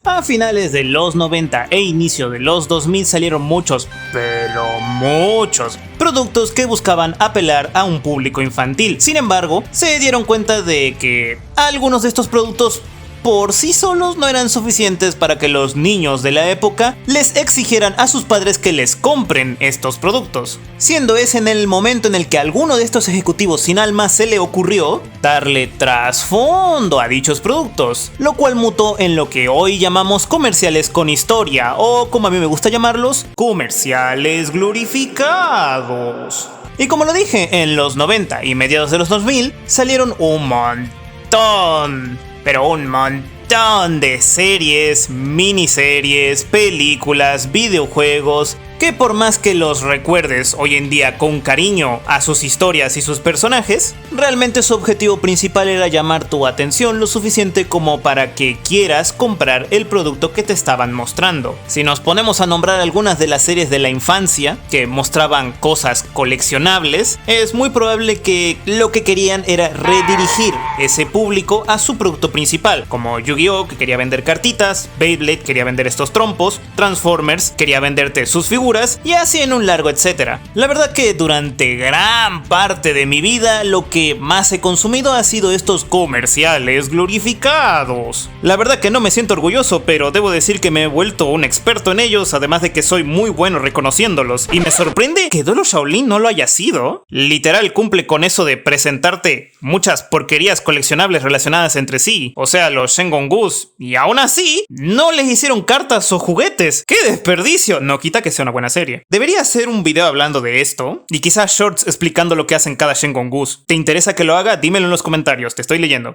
A finales de los 90 e inicio de los 2000 salieron muchos, pero muchos, productos que buscaban apelar a un público infantil. Sin embargo, se dieron cuenta de que algunos de estos productos por sí solos no eran suficientes para que los niños de la época les exigieran a sus padres que les compren estos productos, siendo ese en el momento en el que a alguno de estos ejecutivos sin alma se le ocurrió darle trasfondo a dichos productos, lo cual mutó en lo que hoy llamamos comerciales con historia, o como a mí me gusta llamarlos, comerciales glorificados. Y como lo dije, en los 90 y mediados de los 2000 salieron un montón, pero un montón de series, miniseries, películas, videojuegos, que por más que los recuerdes hoy en día con cariño a sus historias y sus personajes, realmente su objetivo principal era llamar tu atención lo suficiente como para que quieras comprar el producto que te estaban mostrando. Si nos ponemos a nombrar algunas de las series de la infancia que mostraban cosas coleccionables, es muy probable que lo que querían era redirigir ese público a su producto principal, como Yu-Gi-Oh, que quería vender cartitas, Beyblade quería vender estos trompos, Transformers quería venderte sus figuras, y así en un largo etcétera. La verdad que durante gran parte de mi vida lo que más he consumido ha sido estos comerciales glorificados. La verdad que no me siento orgulloso, pero debo decir que me he vuelto un experto en ellos, además de que soy muy bueno reconociéndolos, y me sorprende que Dolo Shaolin no lo haya sido. Literal cumple con eso de presentarte muchas porquerías coleccionables relacionadas entre sí, o sea, los Shengongus, y aún así no les hicieron cartas o juguetes. ¡Qué desperdicio! No quita que sea una buena serie. Debería hacer un video hablando de esto, y quizás shorts explicando lo que hacen cada Shengongus. ¿Te interesa que lo haga? Dímelo en los comentarios, te estoy leyendo.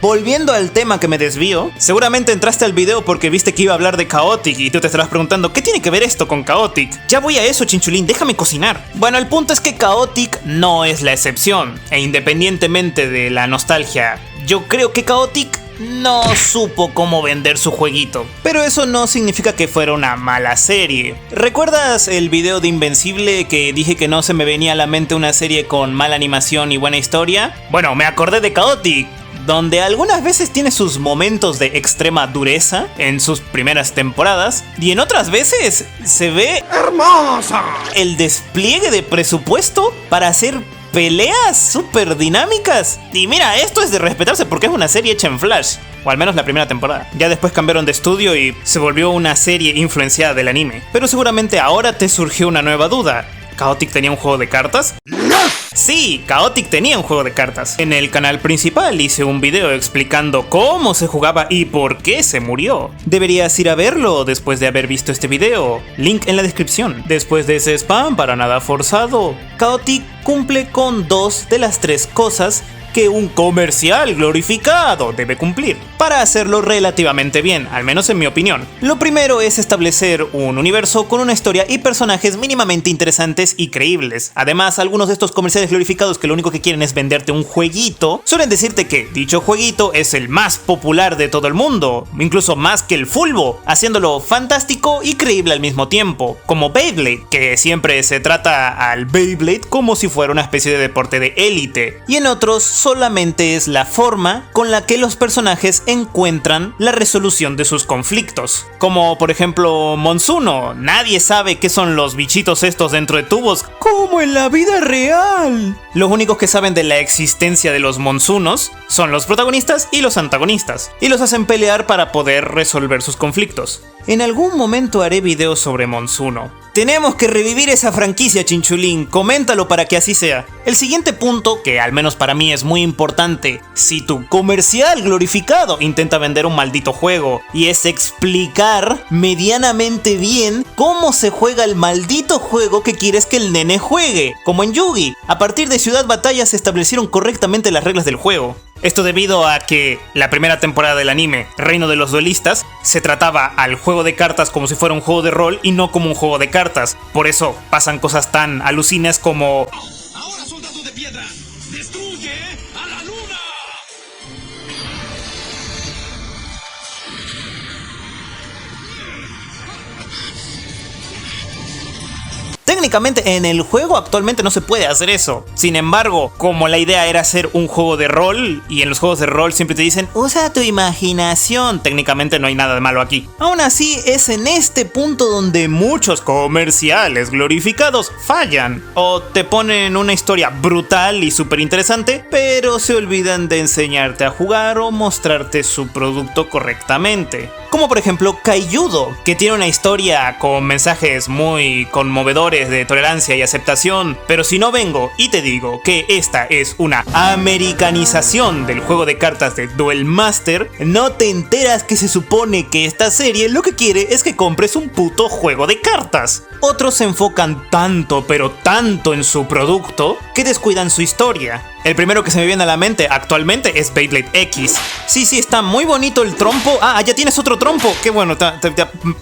Volviendo al tema que me desvío, seguramente entraste al video porque viste que iba a hablar de Chaotic y tú te estarás preguntando ¿qué tiene que ver esto con Chaotic? Ya voy a eso, chinchulín, déjame cocinar. Bueno, el punto es que Chaotic no es la excepción, e independientemente de la nostalgia, yo creo que Chaotic no supo cómo vender su jueguito. Pero eso no significa que fuera una mala serie. ¿Recuerdas el video de Invencible que dije que no se me venía a la mente una serie con mala animación y buena historia? Bueno, me acordé de Chaotic, donde algunas veces tiene sus momentos de extrema dureza en sus primeras temporadas, y en otras veces se ve hermosa el despliegue de presupuesto para hacer peleas súper dinámicas. Y mira, esto es de respetarse porque es una serie hecha en Flash, o al menos la primera temporada. Ya después cambiaron de estudio y se volvió una serie influenciada del anime. Pero seguramente ahora te surgió una nueva duda. ¿Chaotic tenía un juego de cartas? Sí, Chaotic tenía un juego de cartas. En el canal principal hice un video explicando cómo se jugaba y por qué se murió. Deberías ir a verlo después de haber visto este video. Link en la descripción. Después de ese spam para nada forzado, Chaotic cumple con 2 de las 3 cosas que un comercial glorificado debe cumplir para hacerlo relativamente bien, al menos en mi opinión. Lo primero es establecer un universo con una historia y personajes mínimamente interesantes y creíbles. Además, algunos de estos comerciales glorificados que lo único que quieren es venderte un jueguito, suelen decirte que dicho jueguito es el más popular de todo el mundo, incluso más que el Fulbo, haciéndolo fantástico y creíble al mismo tiempo, como Beyblade, que siempre se trata al Beyblade como si fuera una especie de deporte de élite, y en otros solamente es la forma con la que los personajes encuentran la resolución de sus conflictos. Como por ejemplo Monsuno, nadie sabe qué son los bichitos estos dentro de tubos, como en la vida real. Los únicos que saben de la existencia de los Monsunos son los protagonistas y los antagonistas, y los hacen pelear para poder resolver sus conflictos. En algún momento haré videos sobre Monsuno. Tenemos que revivir esa franquicia, chinchulín, coméntalo para que así sea. El siguiente punto, que al menos para mí es muy importante, si tu comercial glorificado intenta vender un maldito juego, y es explicar medianamente bien cómo se juega el maldito juego que quieres que el nene juegue, como en Yugi. A partir de Ciudad Batalla se establecieron correctamente las reglas del juego. Esto debido a que la primera temporada del anime, Reino de los Duelistas, se trataba al juego de cartas como si fuera un juego de rol y no como un juego de cartas. Por eso pasan cosas tan alucinas como... ¡Ahora, soldado de piedra! ¡Destruye a la luna! Técnicamente en el juego actualmente no se puede hacer eso. Sin embargo, como la idea era hacer un juego de rol, y en los juegos de rol siempre te dicen usa tu imaginación, técnicamente no hay nada de malo aquí. Aún así es en este punto donde muchos comerciales glorificados fallan, o te ponen una historia brutal y súper interesante, pero se olvidan de enseñarte a jugar o mostrarte su producto correctamente. Como por ejemplo Kaiyudo, que tiene una historia con mensajes muy conmovedores de tolerancia y aceptación, pero si no vengo y te digo que esta es una americanización del juego de cartas de Duel Master, no te enteras que se supone que esta serie lo que quiere es que compres un puto juego de cartas. Otros se enfocan tanto pero tanto en su producto que descuidan su historia. El primero que se me viene a la mente actualmente es Beyblade X. Sí, está muy bonito el trompo. Ah, ya tienes otro trompo. Qué bueno.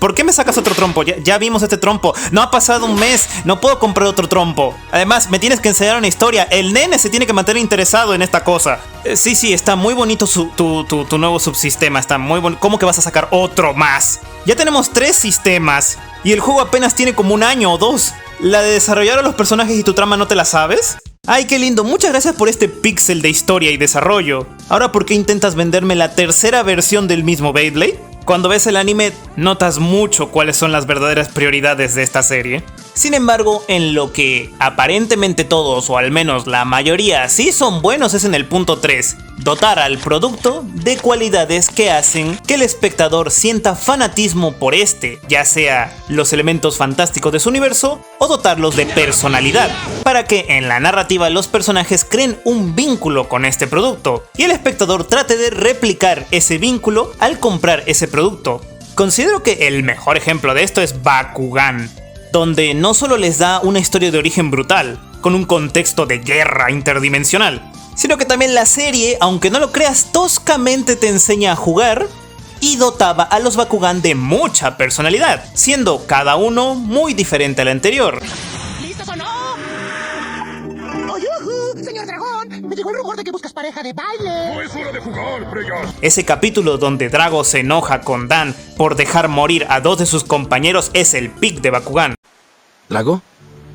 ¿Por qué me sacas otro trompo? Ya vimos este trompo. No ha pasado un mes. No puedo comprar otro trompo. Además, me tienes que enseñar una historia. El nene se tiene que mantener interesado en esta cosa. Sí, está muy bonito tu nuevo subsistema. Está muy bonito. ¿Cómo que vas a sacar otro más? Ya tenemos 3 sistemas. Y el juego apenas tiene como 1 año o 2. ¿La de desarrollar a los personajes y tu trama no te la sabes? Ay, qué lindo, muchas gracias por este pixel de historia y desarrollo. Ahora, ¿por qué intentas venderme la tercera versión del mismo Beyblade? Cuando ves el anime, notas mucho cuáles son las verdaderas prioridades de esta serie. Sin embargo, en lo que aparentemente todos, o al menos la mayoría, sí son buenos es en el punto 3. Dotar al producto de cualidades que hacen que el espectador sienta fanatismo por este, ya sea los elementos fantásticos de su universo o dotarlos de personalidad, para que en la narrativa los personajes creen un vínculo con este producto y el espectador trate de replicar ese vínculo al comprar ese producto. Considero que el mejor ejemplo de esto es Bakugan, donde no solo les da una historia de origen brutal, con un contexto de guerra interdimensional, sino que también la serie, aunque no lo creas, toscamente te enseña a jugar y dotaba a los Bakugan de mucha personalidad, siendo cada uno muy diferente al anterior. ¿Listos o no? Señor Dragón, me llegó el rumor de que buscas pareja de baile. No es hora de jugar, Freya. Ese capítulo donde Drago se enoja con Dan por dejar morir a 2 de sus compañeros es el pick de Bakugan. ¿Drago?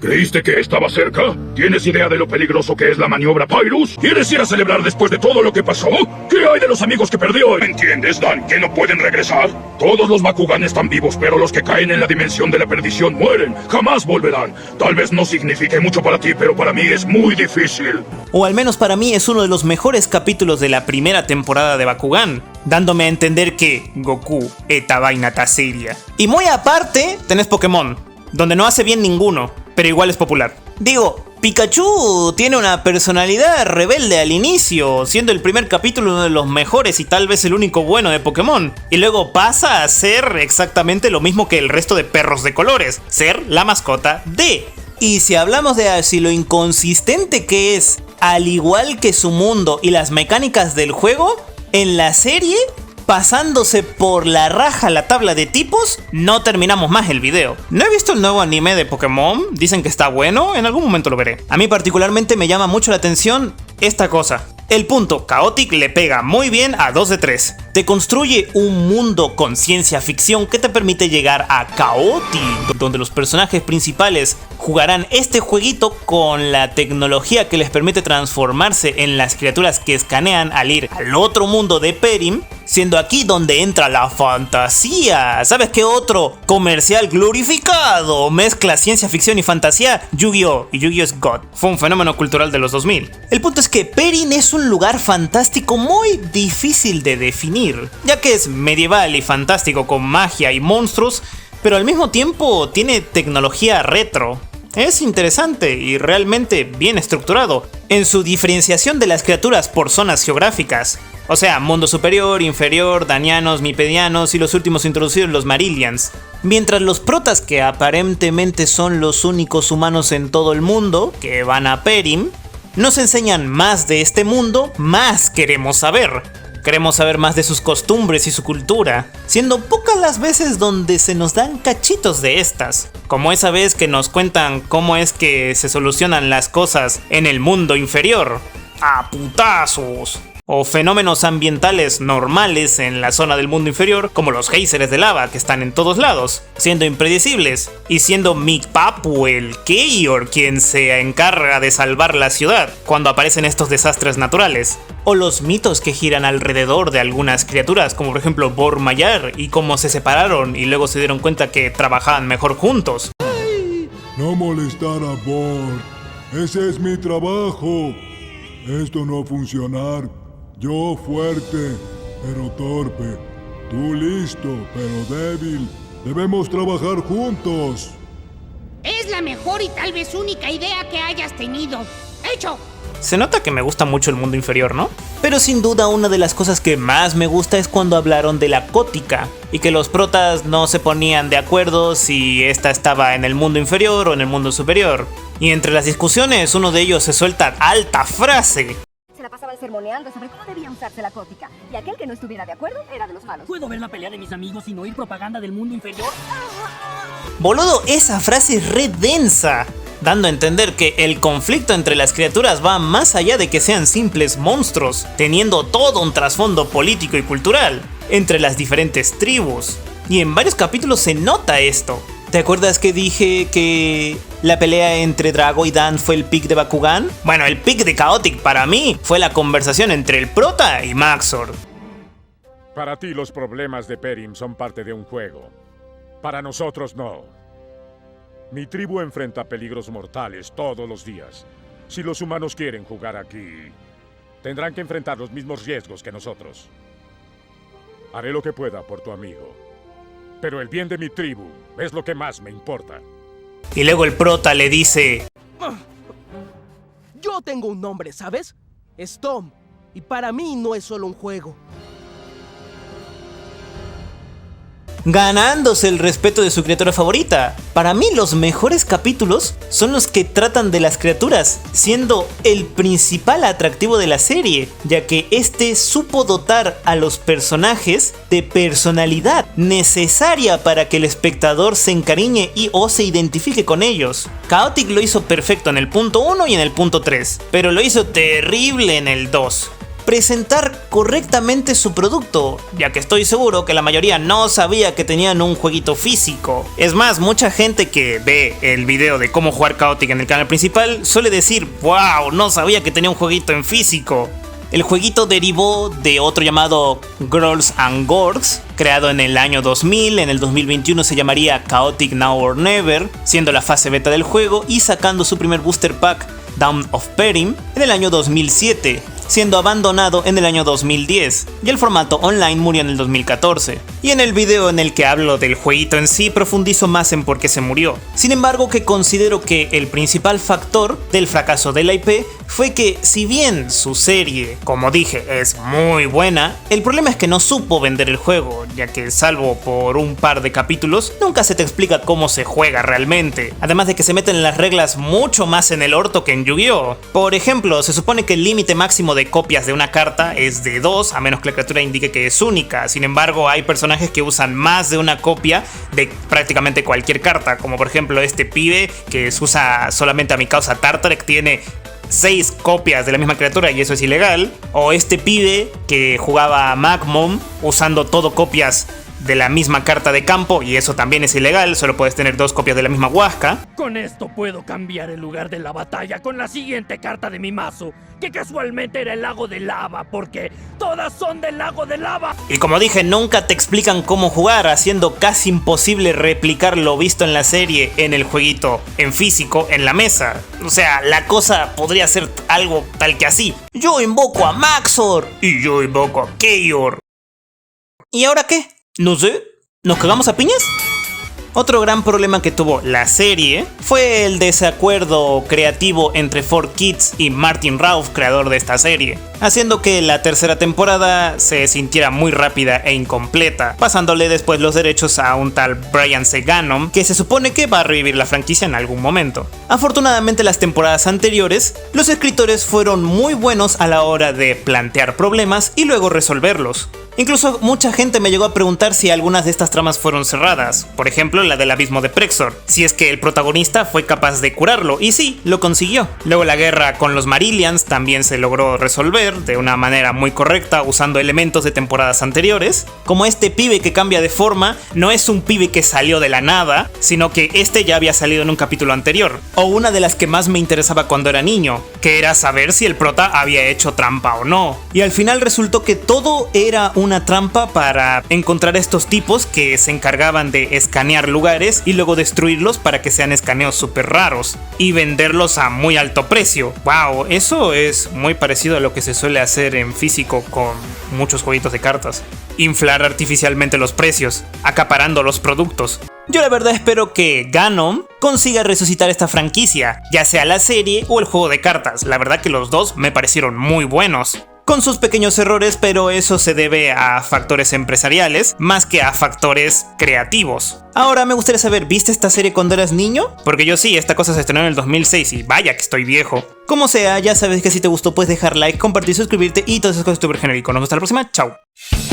¿Creíste que estaba cerca? ¿Tienes idea de lo peligroso que es la maniobra Pyrus? ¿Quieres ir a celebrar después de todo lo que pasó? ¿Qué hay de los amigos que perdió? ¿Entiendes, Dan, que no pueden regresar? Todos los Bakugan están vivos, pero los que caen en la dimensión de la perdición mueren. Jamás volverán. Tal vez no signifique mucho para ti, pero para mí es muy difícil. O al menos para mí es uno de los mejores capítulos de la primera temporada de Bakugan, dándome a entender que Goku esta vaina ta seria. Y muy aparte, tenés Pokémon, donde no hace bien ninguno, pero igual es popular. Digo, Pikachu tiene una personalidad rebelde al inicio, siendo el primer capítulo uno de los mejores y tal vez el único bueno de Pokémon, y luego pasa a ser exactamente lo mismo que el resto de perros de colores, ser la mascota de. Y si hablamos de así lo inconsistente que es, al igual que su mundo y las mecánicas del juego, en la serie, pasándose por la raja la tabla de tipos, no terminamos más el video. No he visto el nuevo anime de Pokémon, dicen que está bueno, en algún momento lo veré. A mí particularmente me llama mucho la atención esta cosa. El punto Chaotic le pega muy bien a 2 de 3. Te construye un mundo con ciencia ficción que te permite llegar a Chaotic, donde los personajes principales jugarán este jueguito con la tecnología que les permite transformarse en las criaturas que escanean al ir al otro mundo de Perim, siendo aquí donde entra la fantasía. ¿Sabes qué otro comercial glorificado mezcla ciencia ficción y fantasía? Yu-Gi-Oh! Y Yu-Gi-Oh! Es God. Fue un fenómeno cultural de los 2000. El punto es que Perim es un lugar fantástico muy difícil de definir, ya que es medieval y fantástico con magia y monstruos, pero al mismo tiempo tiene tecnología retro. Es interesante y realmente bien estructurado en su diferenciación de las criaturas por zonas geográficas. O sea, mundo superior, inferior, danianos, mipedianos y los últimos introducidos los Marillians. Mientras los protas, que aparentemente son los únicos humanos en todo el mundo que van a Perim, nos enseñan más de este mundo, más queremos saber. Queremos saber más de sus costumbres y su cultura, siendo pocas las veces donde se nos dan cachitos de estas, como esa vez que nos cuentan cómo es que se solucionan las cosas en el mundo inferior. ¡A putazos! o fenómenos ambientales normales en la zona del mundo inferior, como los géiseres de lava que están en todos lados, siendo impredecibles, y siendo Mick Papu el Keyor quien se encarga de salvar la ciudad cuando aparecen estos desastres naturales. O los mitos que giran alrededor de algunas criaturas, como por ejemplo Bor-Mayar, y cómo se separaron y luego se dieron cuenta que trabajaban mejor juntos. No molestar a Bor. Ese es mi trabajo. Esto no va a funcionar. Yo fuerte, pero torpe. Tú listo, pero débil. Debemos trabajar juntos. Es la mejor y tal vez única idea que hayas tenido. ¡Hecho! Se nota que me gusta mucho el mundo inferior, ¿no? Pero sin duda una de las cosas que más me gusta es cuando hablaron de la Gótica y que los protas no se ponían de acuerdo si esta estaba en el mundo inferior o en el mundo superior. Y entre las discusiones uno de ellos se suelta alta frase. Se la pasaban sermoneando sobre cómo debía usarse la gótica, y aquel que no estuviera de acuerdo era de los malos. ¿Puedo ver la pelea de mis amigos sin oír propaganda del mundo inferior? Boludo, esa frase es re densa, dando a entender que el conflicto entre las criaturas va más allá de que sean simples monstruos, teniendo todo un trasfondo político y cultural entre las diferentes tribus. Y en varios capítulos se nota esto. ¿Te acuerdas que dije que la pelea entre Drago y Dan fue el pick de Bakugan? Bueno, el pick de Chaotic para mí fue la conversación entre el prota y Maxor. Para ti los problemas de Perim son parte de un juego. Para nosotros no. Mi tribu enfrenta peligros mortales todos los días. Si los humanos quieren jugar aquí, tendrán que enfrentar los mismos riesgos que nosotros. Haré lo que pueda por tu amigo. Pero el bien de mi tribu es lo que más me importa. Y luego el prota le dice... Yo tengo un nombre, ¿sabes? Es Tom. Y para mí no es solo un juego. Ganándose el respeto de su criatura favorita. Para mí los mejores capítulos son los que tratan de las criaturas, siendo el principal atractivo de la serie, ya que este supo dotar a los personajes de personalidad necesaria para que el espectador se encariñe y o se identifique con ellos. Chaotic lo hizo perfecto en el punto 1 y en el punto 3, pero lo hizo terrible en el 2. Presentar correctamente su producto, ya que estoy seguro que la mayoría no sabía que tenían un jueguito físico. Es más, mucha gente que ve el video de cómo jugar Chaotic en el canal principal suele decir: wow, no sabía que tenía un jueguito en físico. El jueguito derivó de otro llamado Girls and Gorgs, creado en el año 2000, en el 2021 se llamaría Chaotic Now or Never, siendo la fase beta del juego y sacando su primer booster pack, Dawn of Perim, en el año 2007, siendo abandonado en el año 2010, y el formato online murió en el 2014. Y en el video en el que hablo del jueguito en sí profundizo más en por qué se murió. Sin embargo, que considero que el principal factor del fracaso de la IP fue que, si bien su serie, como dije, es muy buena, el problema es que no supo vender el juego, ya que salvo por un par de capítulos, nunca se te explica cómo se juega realmente, además de que se meten las reglas mucho más en el orto que en Yu-Gi-Oh! Por ejemplo, se supone que el límite máximo de copias de una carta es de 2, a menos que la criatura indique que es única. Sin embargo, hay personajes que usan más de una copia de prácticamente cualquier carta, como por ejemplo este pibe que usa solamente a mi causa Tartarek, tiene 6 copias de la misma criatura y eso es ilegal. O este pibe que jugaba a Magmom usando todo copias de la misma carta de campo y eso también es ilegal, solo puedes tener 2 copias de la misma Huasca. Con esto puedo cambiar el lugar de la batalla con la siguiente carta de mi mazo, que casualmente era el lago de lava, porque todas son del lago de lava. Y como dije, nunca te explican cómo jugar, haciendo casi imposible replicar lo visto en la serie en el jueguito, en físico, en la mesa. O sea, la cosa podría ser algo tal que así: yo invoco a Maxor y yo invoco a Keyor. ¿Y ahora qué? No sé, ¿nos cagamos a piñas? Otro gran problema que tuvo la serie fue el desacuerdo creativo entre 4Kids y Martin Ralph, creador de esta serie, haciendo que la tercera temporada se sintiera muy rápida e incompleta, pasándole después los derechos a un tal Brian C. Gannon, que se supone que va a revivir la franquicia en algún momento. Afortunadamente, las temporadas anteriores, los escritores fueron muy buenos a la hora de plantear problemas y luego resolverlos. Incluso mucha gente me llegó a preguntar si algunas de estas tramas fueron cerradas, por ejemplo la del abismo de Prexor, si es que el protagonista fue capaz de curarlo, y sí, lo consiguió. Luego la guerra con los Marillions también se logró resolver de una manera muy correcta usando elementos de temporadas anteriores, como este pibe que cambia de forma no es un pibe que salió de la nada, sino que este ya había salido en un capítulo anterior, o una de las que más me interesaba cuando era niño, que era saber si el prota había hecho trampa o no, y al final resultó que todo era una trampa para encontrar estos tipos que se encargaban de escanear lugares y luego destruirlos para que sean escaneos súper raros y venderlos a muy alto precio. Wow, eso es muy parecido a lo que se suele hacer en físico con muchos jueguitos de cartas. Inflar artificialmente los precios, acaparando los productos. Yo la verdad espero que Ganon consiga resucitar esta franquicia, ya sea la serie o el juego de cartas. La verdad que los dos me parecieron muy buenos, con sus pequeños errores, pero eso se debe a factores empresariales más que a factores creativos. Ahora me gustaría saber, ¿viste esta serie cuando eras niño? Porque yo sí, esta cosa se estrenó en el 2006 y vaya que estoy viejo. Como sea, ya sabes que si te gustó puedes dejar like, compartir, suscribirte y todas esas cosas súper genéricas. Nos vemos hasta la próxima, chao.